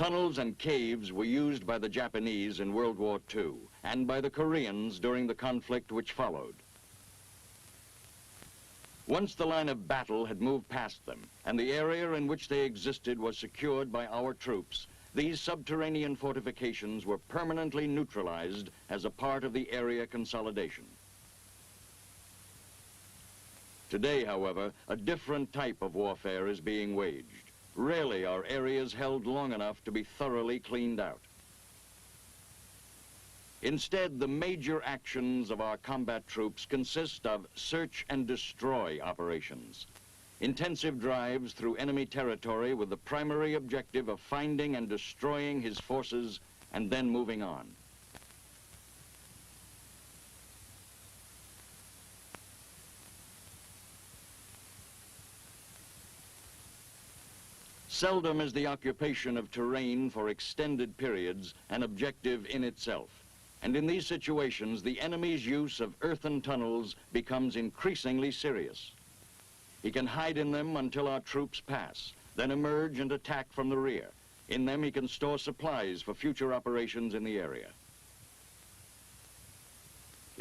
Tunnels and caves were used by the Japanese in World War II and by the Koreans during the conflict which followed. Once the line of battle had moved past them and the area in which they existed was secured by our troops, these subterranean fortifications were permanently neutralized as a part of the area consolidation. Today, however, a different type of warfare is being waged. Rarely are areas held long enough to be thoroughly cleaned out. Instead, the major actions of our combat troops consist of search and destroy operations. Intensive drives through enemy territory with the primary objective of finding and destroying his forces and then moving on. Seldom is the occupation of terrain for extended periods an objective in itself. And in these situations, the enemy's use of earthen tunnels becomes increasingly serious. He can hide in them until our troops pass, then emerge and attack from the rear. In them, he can store supplies for future operations in the area.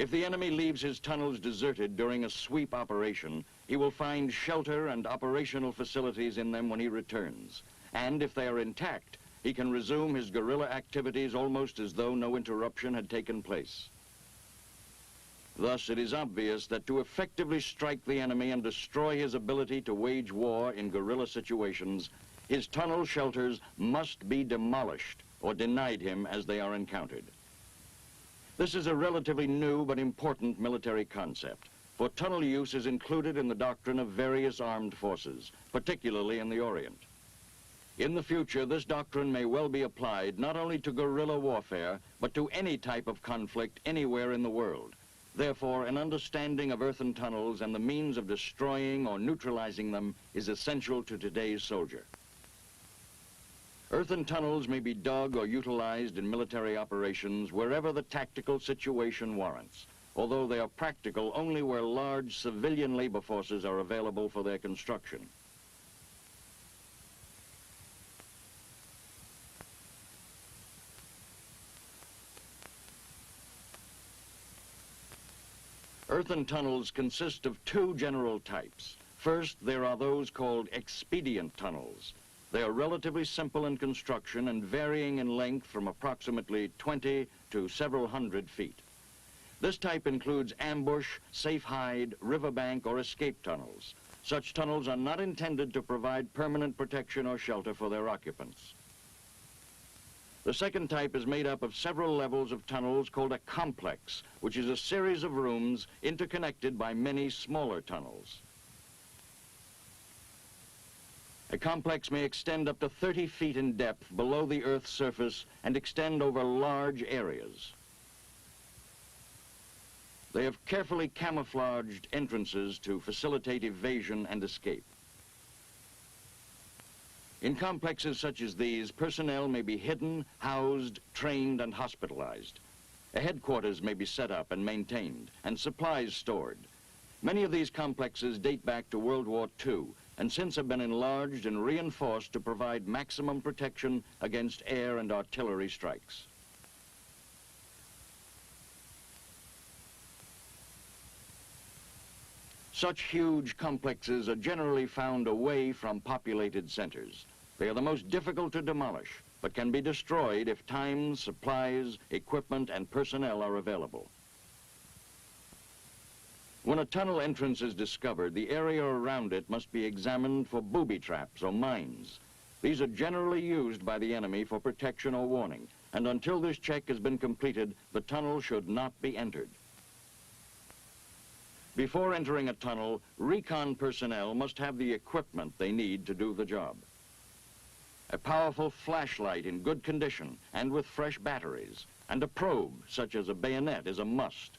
If the enemy leaves his tunnels deserted during a sweep operation, he will find shelter and operational facilities in them when he returns. And if they are intact, he can resume his guerrilla activities almost as though no interruption had taken place. Thus, it is obvious that to effectively strike the enemy and destroy his ability to wage war in guerrilla situations, his tunnel shelters must be demolished or denied him as they are encountered. This is a relatively new but important military concept, for tunnel use is included in the doctrine of various armed forces, particularly in the Orient. In the future, this doctrine may well be applied not only to guerrilla warfare, but to any type of conflict anywhere in the world. Therefore, an understanding of earthen tunnels and the means of destroying or neutralizing them is essential to today's soldier. Earthen tunnels may be dug or utilized in military operations wherever the tactical situation warrants, although they are practical only where large civilian labor forces are available for their construction. Earthen tunnels consist of two general types. First, there are those called expedient tunnels. They are relatively simple in construction and varying in length from approximately 20 to several hundred feet. This type includes ambush, safe hide, riverbank, or escape tunnels. Such tunnels are not intended to provide permanent protection or shelter for their occupants. The second type is made up of several levels of tunnels called a complex, which is a series of rooms interconnected by many smaller tunnels. A complex may extend up to 30 feet in depth below the Earth's surface and extend over large areas. They have carefully camouflaged entrances to facilitate evasion and escape. In complexes such as these, personnel may be hidden, housed, trained, and hospitalized. A headquarters may be set up and maintained, and supplies stored. Many of these complexes date back to World War II, and since have been enlarged and reinforced to provide maximum protection against air and artillery strikes. Such huge complexes are generally found away from populated centers. They are the most difficult to demolish, but can be destroyed if time, supplies, equipment, and personnel are available. When a tunnel entrance is discovered, the area around it must be examined for booby traps or mines. These are generally used by the enemy for protection or warning, and until this check has been completed, the tunnel should not be entered. Before entering a tunnel, recon personnel must have the equipment they need to do the job. A powerful flashlight in good condition and with fresh batteries, and a probe, such as a bayonet, is a must.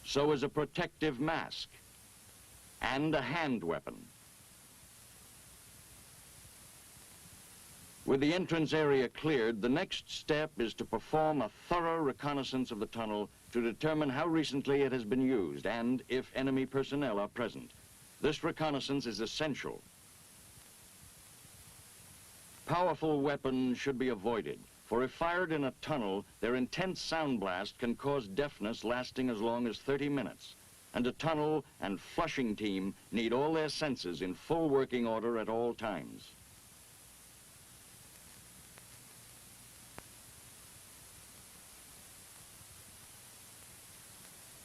So is a protective mask and a hand weapon. With the entrance area cleared, the next step is to perform a thorough reconnaissance of the tunnel to determine how recently it has been used and if enemy personnel are present. This reconnaissance is essential. Powerful weapons should be avoided, for if fired in a tunnel, their intense sound blast can cause deafness lasting as long as 30 minutes. And a tunnel and flushing team need all their senses in full working order at all times.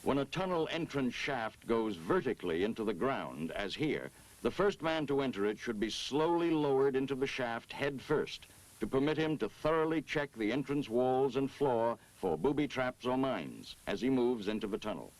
When a tunnel entrance shaft goes vertically into the ground, as here, the first man to enter it should be slowly lowered into the shaft head first to permit him to thoroughly check the entrance walls and floor for booby traps or mines as he moves into the tunnel.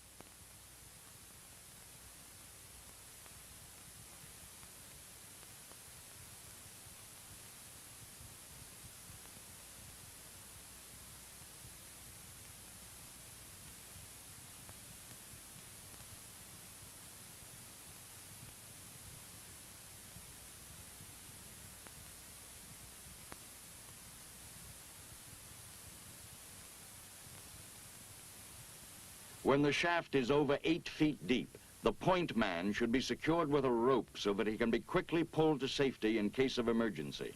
When the shaft is over 8 feet deep, the point man should be secured with a rope so that he can be quickly pulled to safety in case of emergency.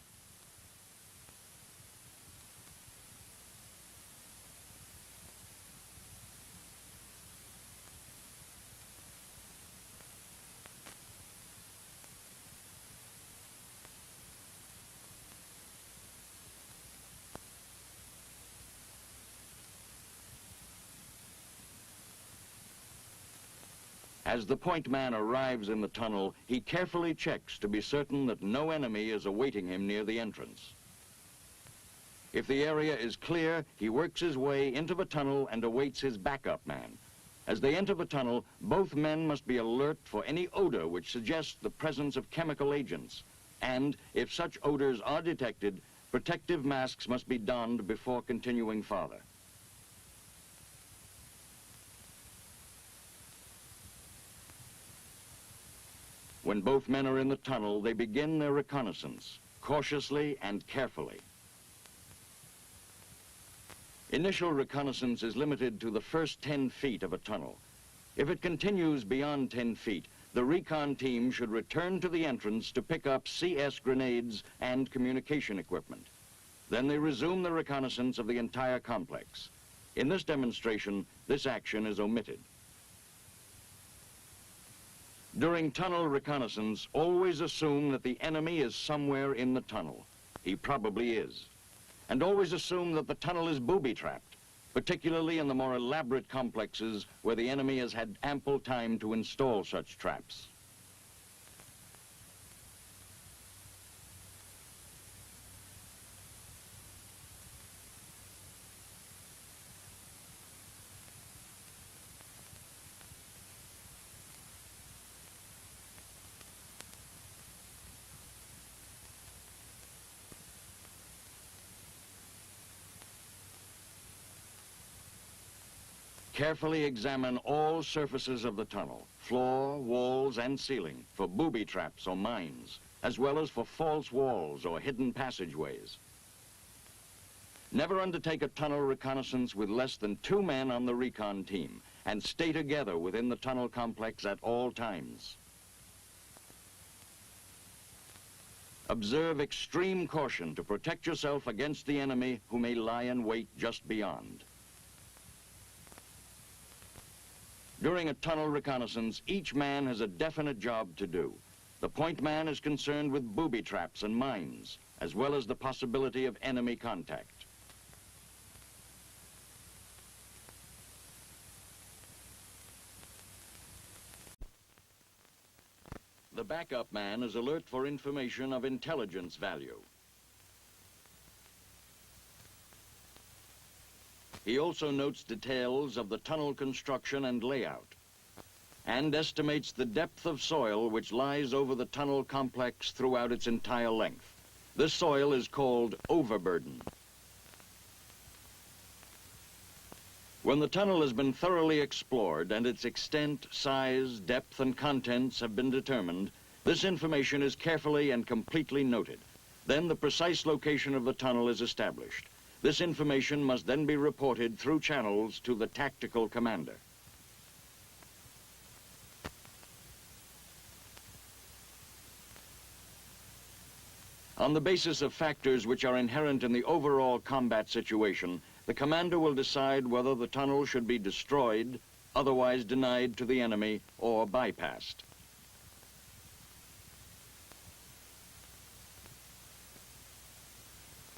As the point man arrives in the tunnel, he carefully checks to be certain that no enemy is awaiting him near the entrance. If the area is clear, he works his way into the tunnel and awaits his backup man. As they enter the tunnel, both men must be alert for any odor which suggests the presence of chemical agents. And if such odors are detected, protective masks must be donned before continuing farther. When both men are in the tunnel, they begin their reconnaissance, cautiously and carefully. Initial reconnaissance is limited to the first 10 feet of a tunnel. If it continues beyond 10 feet, the recon team should return to the entrance to pick up CS grenades and communication equipment. Then they resume the reconnaissance of the entire complex. In this demonstration, this action is omitted. During tunnel reconnaissance, always assume that the enemy is somewhere in the tunnel. He probably is. And always assume that the tunnel is booby-trapped, particularly in the more elaborate complexes where the enemy has had ample time to install such traps. Carefully examine all surfaces of the tunnel, floor, walls, and ceiling, for booby traps or mines, as well as for false walls or hidden passageways. Never undertake a tunnel reconnaissance with less than 2 men on the recon team, and stay together within the tunnel complex at all times. Observe extreme caution to protect yourself against the enemy who may lie in wait just beyond. During a tunnel reconnaissance, each man has a definite job to do. The point man is concerned with booby traps and mines, as well as the possibility of enemy contact. The backup man is alert for information of intelligence value. He also notes details of the tunnel construction and layout, and estimates the depth of soil which lies over the tunnel complex throughout its entire length. This soil is called overburden. When the tunnel has been thoroughly explored and its extent, size, depth, and contents have been determined, this information is carefully and completely noted. Then the precise location of the tunnel is established. This information must then be reported through channels to the tactical commander. On the basis of factors which are inherent in the overall combat situation, the commander will decide whether the tunnel should be destroyed, otherwise denied to the enemy, or bypassed.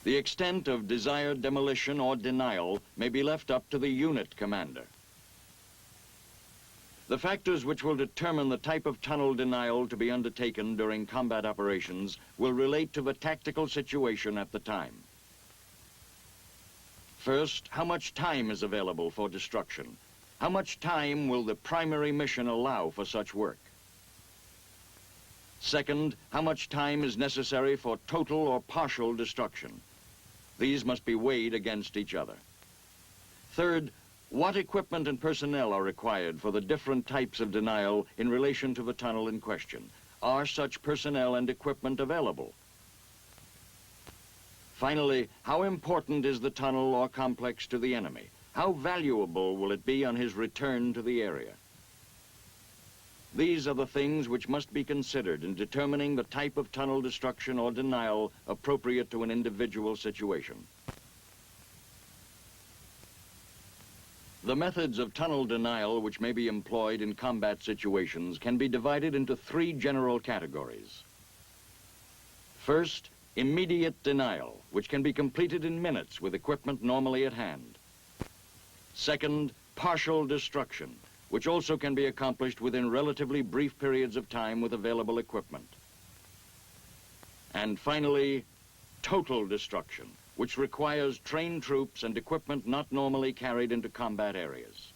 The extent of desired demolition or denial may be left up to the unit commander. The factors which will determine the type of tunnel denial to be undertaken during combat operations will relate to the tactical situation at the time. First, how much time is available for destruction? How much time will the primary mission allow for such work? Second, how much time is necessary for total or partial destruction? These must be weighed against each other. Third, what equipment and personnel are required for the different types of denial in relation to the tunnel in question? Are such personnel and equipment available? Finally, how important is the tunnel or complex to the enemy? How valuable will it be on his return to the area? These are the things which must be considered in determining the type of tunnel destruction or denial appropriate to an individual situation. The methods of tunnel denial which may be employed in combat situations can be divided into three general categories. First, immediate denial, which can be completed in minutes with equipment normally at hand. Second, partial destruction, which also can be accomplished within relatively brief periods of time with available equipment. And finally, total destruction, which requires trained troops and equipment not normally carried into combat areas.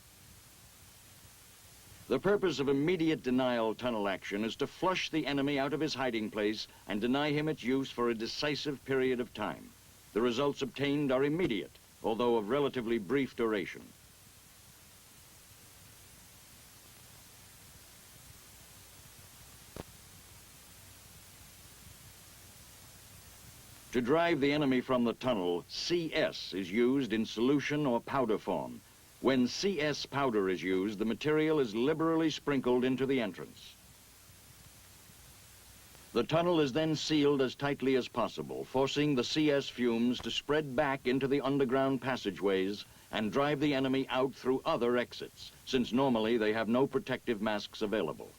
The purpose of immediate denial tunnel action is to flush the enemy out of his hiding place and deny him its use for a decisive period of time. The results obtained are immediate, although of relatively brief duration. To drive the enemy from the tunnel, CS is used in solution or powder form. When CS powder is used, the material is liberally sprinkled into the entrance. The tunnel is then sealed as tightly as possible, forcing the CS fumes to spread back into the underground passageways and drive the enemy out through other exits, since normally they have no protective masks available.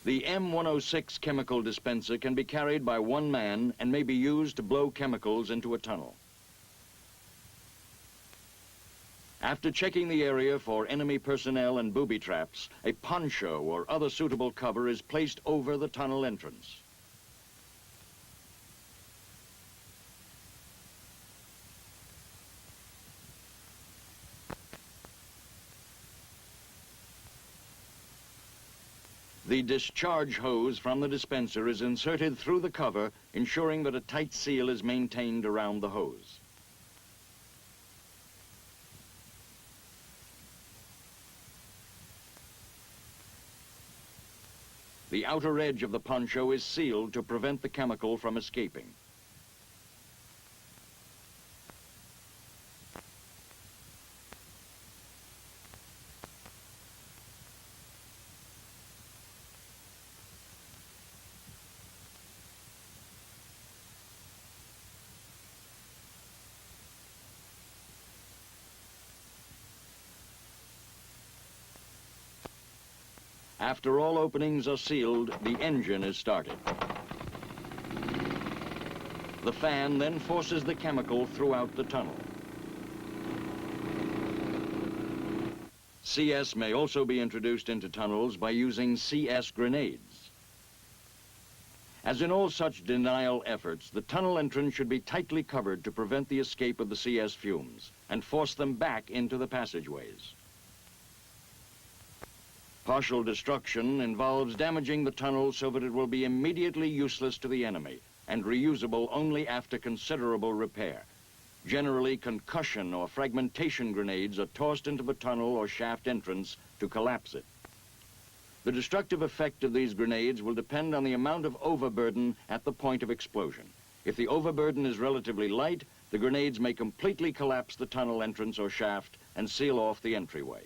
The M106 chemical dispenser can be carried by one man and may be used to blow chemicals into a tunnel. After checking the area for enemy personnel and booby traps, a poncho or other suitable cover is placed over the tunnel entrance. The discharge hose from the dispenser is inserted through the cover, ensuring that a tight seal is maintained around the hose. The outer edge of the poncho is sealed to prevent the chemical from escaping. After all openings are sealed, the engine is started. The fan then forces the chemical throughout the tunnel. CS may also be introduced into tunnels by using CS grenades. As in all such denial efforts, the tunnel entrance should be tightly covered to prevent the escape of the CS fumes and force them back into the passageways. Partial destruction involves damaging the tunnel so that it will be immediately useless to the enemy and reusable only after considerable repair. Generally, concussion or fragmentation grenades are tossed into the tunnel or shaft entrance to collapse it. The destructive effect of these grenades will depend on the amount of overburden at the point of explosion. If the overburden is relatively light, the grenades may completely collapse the tunnel entrance or shaft and seal off the entryway.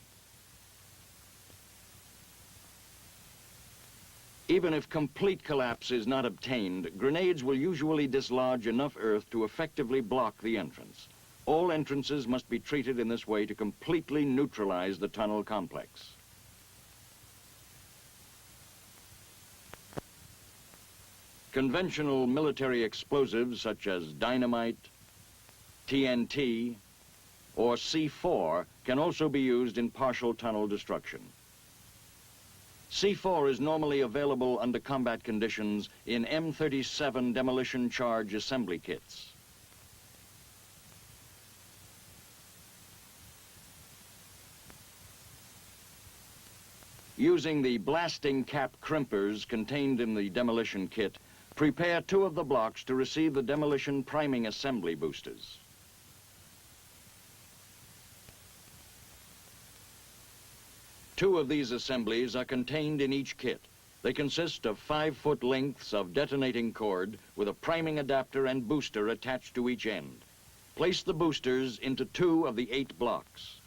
Even if complete collapse is not obtained, grenades will usually dislodge enough earth to effectively block the entrance. All entrances must be treated in this way to completely neutralize the tunnel complex. Conventional military explosives such as dynamite, TNT, or C4 can also be used in partial tunnel destruction. C4 is normally available under combat conditions in M37 demolition charge assembly kits. Using the blasting cap crimpers contained in the demolition kit, prepare 2 of the blocks to receive the demolition priming assembly boosters. Two of these assemblies are contained in each kit. They consist of 5-foot lengths of detonating cord with a priming adapter and booster attached to each end. Place the boosters into 2 of the 8 blocks.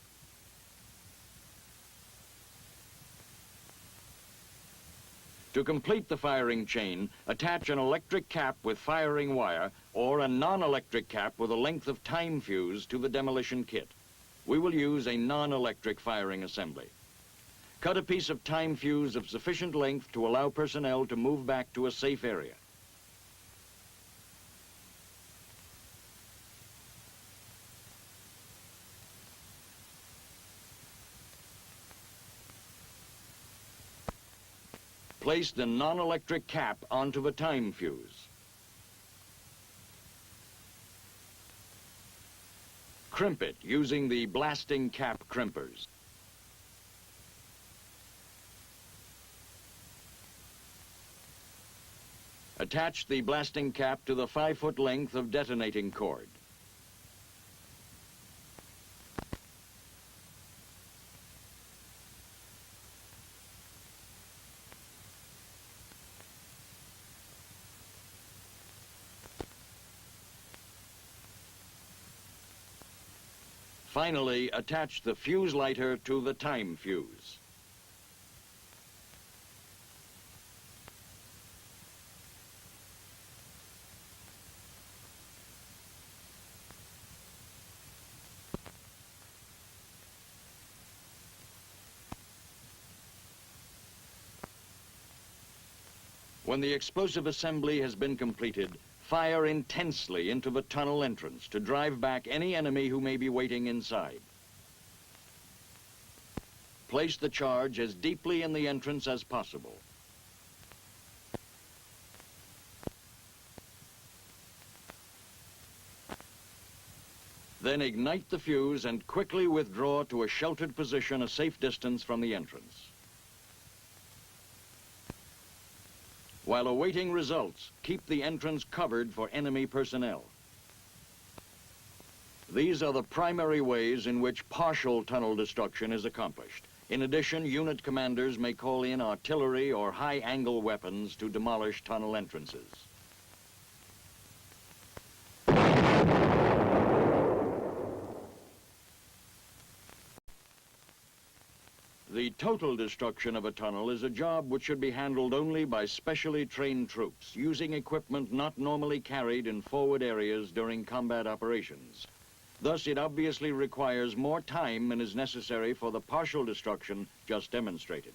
To complete the firing chain, attach an electric cap with firing wire or a non-electric cap with a length of time fuse to the demolition kit. We will use a non-electric firing assembly. Cut a piece of time fuse of sufficient length to allow personnel to move back to a safe area. Place the non-electric cap onto the time fuse. Crimp it using the blasting cap crimpers. Attach the blasting cap to the 5-foot length of detonating cord. Finally, attach the fuse lighter to the time fuse. When the explosive assembly has been completed, fire intensely into the tunnel entrance to drive back any enemy who may be waiting inside. Place the charge as deeply in the entrance as possible. Then ignite the fuse and quickly withdraw to a sheltered position a safe distance from the entrance. While awaiting results, keep the entrance covered for enemy personnel. These are the primary ways in which partial tunnel destruction is accomplished. In addition, unit commanders may call in artillery or high-angle weapons to demolish tunnel entrances. The total destruction of a tunnel is a job which should be handled only by specially trained troops, using equipment not normally carried in forward areas during combat operations. Thus, it obviously requires more time than is necessary for the partial destruction just demonstrated.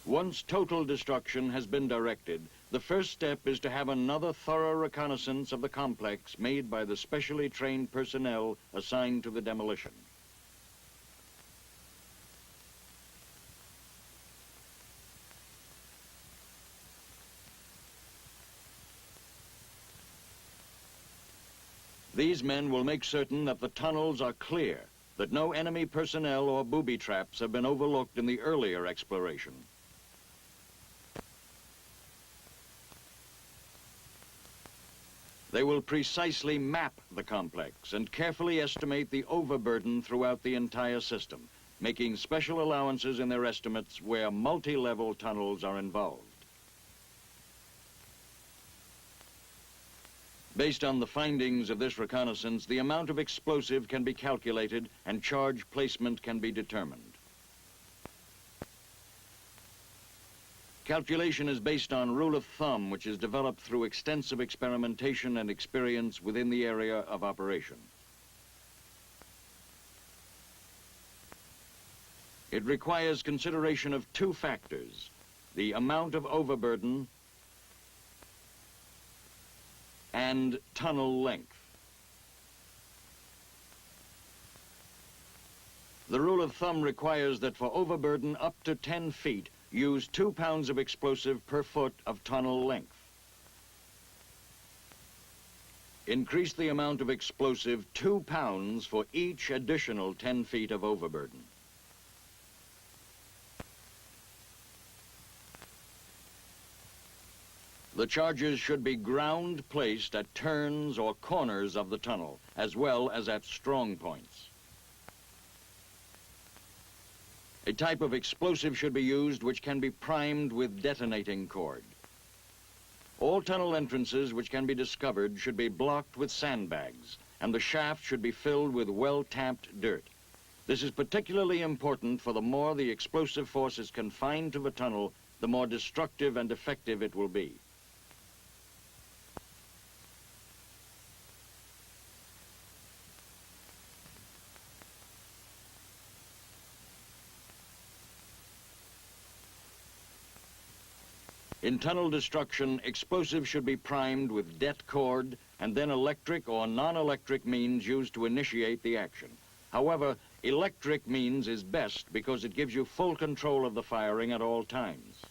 Once total destruction has been directed, the first step is to have another thorough reconnaissance of the complex made by the specially trained personnel assigned to the demolition. These men will make certain that the tunnels are clear, that no enemy personnel or booby traps have been overlooked in the earlier exploration. They will precisely map the complex and carefully estimate the overburden throughout the entire system, making special allowances in their estimates where multi-level tunnels are involved. Based on the findings of this reconnaissance, the amount of explosive can be calculated and charge placement can be determined. Calculation is based on rule of thumb, which is developed through extensive experimentation and experience within the area of operation. It requires consideration of two factors: the amount of overburden and tunnel length. The rule of thumb requires that for overburden up to 10 feet, use 2 pounds of explosive per foot of tunnel length. Increase the amount of explosive 2 pounds for each additional 10 feet of overburden. The charges should be ground placed at turns or corners of the tunnel, as well as at strong points. A type of explosive should be used which can be primed with detonating cord. All tunnel entrances which can be discovered should be blocked with sandbags, and the shaft should be filled with well-tamped dirt. This is particularly important, for the more the explosive force is confined to the tunnel, the more destructive and effective it will be. In tunnel destruction, explosives should be primed with det cord and then electric or non-electric means used to initiate the action. However, electric means is best because it gives you full control of the firing at all times.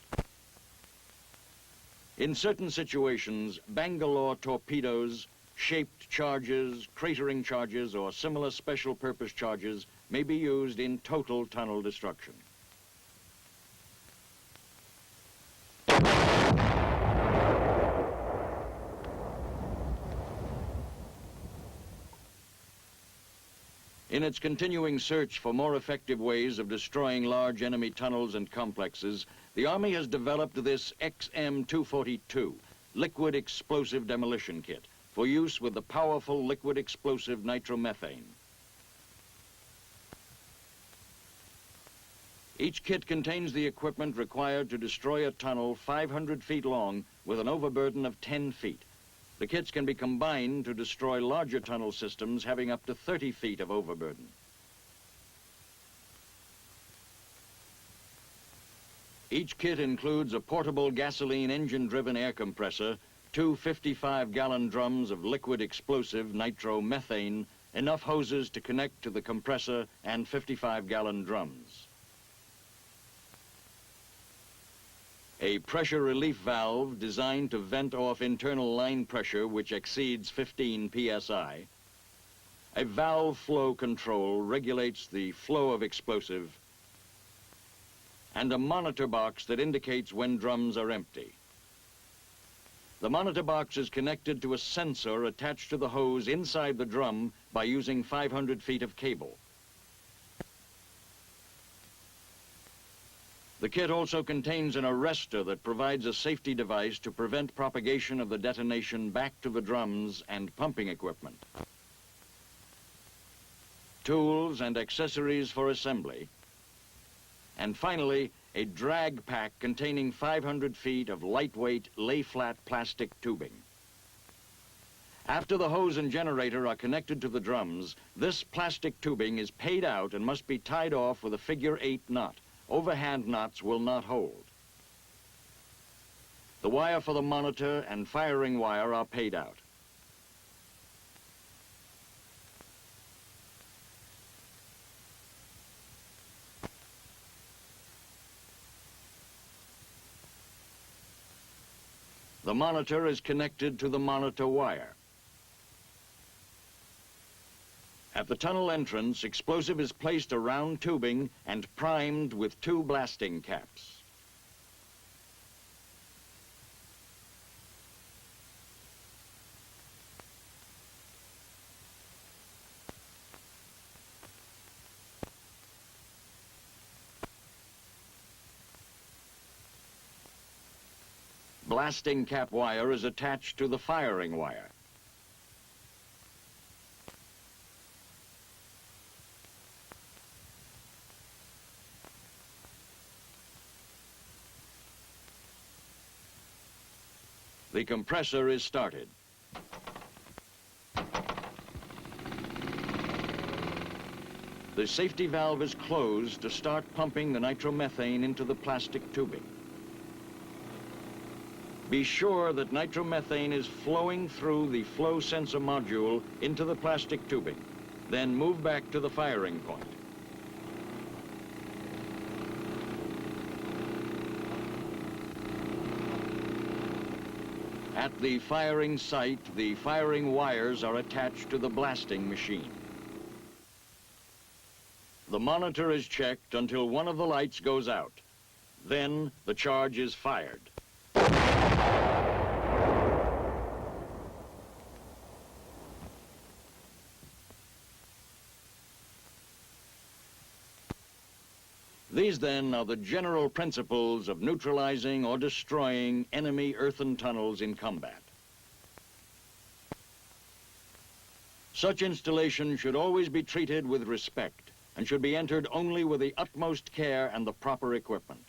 In certain situations, Bangalore torpedoes, shaped charges, cratering charges, or similar special purpose charges may be used in total tunnel destruction. In its continuing search for more effective ways of destroying large enemy tunnels and complexes, the Army has developed this XM-242, Liquid Explosive Demolition Kit, for use with the powerful liquid explosive nitromethane. Each kit contains the equipment required to destroy a tunnel 500 feet long with an overburden of 10 feet. The kits can be combined to destroy larger tunnel systems having up to 30 feet of overburden. Each kit includes a portable gasoline engine-driven air compressor, 2 55-gallon drums of liquid explosive nitromethane, enough hoses to connect to the compressor, and 55-gallon drums. A pressure relief valve designed to vent off internal line pressure which exceeds 15 psi. A valve flow control regulates the flow of explosive, and a monitor box that indicates when drums are empty. The monitor box is connected to a sensor attached to the hose inside the drum by using 500 feet of cable. The kit also contains an arrestor that provides a safety device to prevent propagation of the detonation back to the drums and pumping equipment. Tools and accessories for assembly. And finally, a drag pack containing 500 feet of lightweight, lay-flat plastic tubing. After the hose and generator are connected to the drums, this plastic tubing is paid out and must be tied off with a figure-8 knot. Overhand knots will not hold. The wire for the monitor and firing wire are paid out. The monitor is connected to the monitor wire. At the tunnel entrance, explosive is placed around tubing and primed with 2 blasting caps. Blasting cap wire is attached to the firing wire. The compressor is started. The safety valve is closed to start pumping the nitromethane into the plastic tubing. Be sure that nitromethane is flowing through the flow sensor module into the plastic tubing. Then move back to the firing point. At the firing site, the firing wires are attached to the blasting machine. The monitor is checked until one of the lights goes out. Then the charge is fired. These, then, are the general principles of neutralizing or destroying enemy earthen tunnels in combat. Such installation should always be treated with respect and should be entered only with the utmost care and the proper equipment.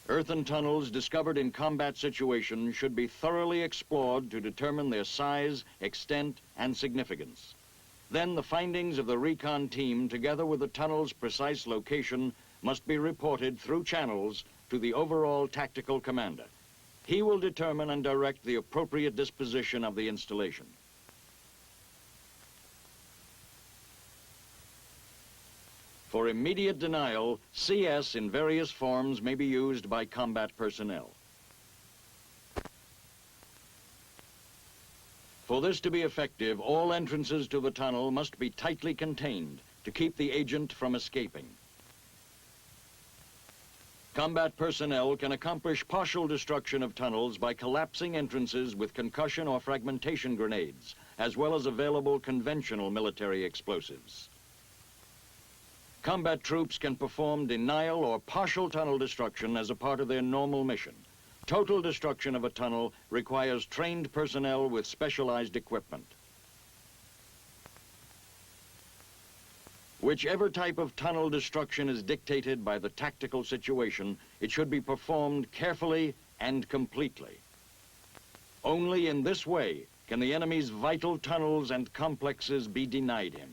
Earthen tunnels discovered in combat situations should be thoroughly explored to determine their size, extent, and significance. Then the findings of the recon team, together with the tunnel's precise location, must be reported through channels to the overall tactical commander. He will determine and direct the appropriate disposition of the installation. For immediate denial, CS in various forms may be used by combat personnel. For this to be effective, all entrances to the tunnel must be tightly contained to keep the agent from escaping. Combat personnel can accomplish partial destruction of tunnels by collapsing entrances with concussion or fragmentation grenades, as well as available conventional military explosives. Combat troops can perform denial or partial tunnel destruction as a part of their normal mission. Total destruction of a tunnel requires trained personnel with specialized equipment. Whichever type of tunnel destruction is dictated by the tactical situation, it should be performed carefully and completely. Only in this way can the enemy's vital tunnels and complexes be denied him.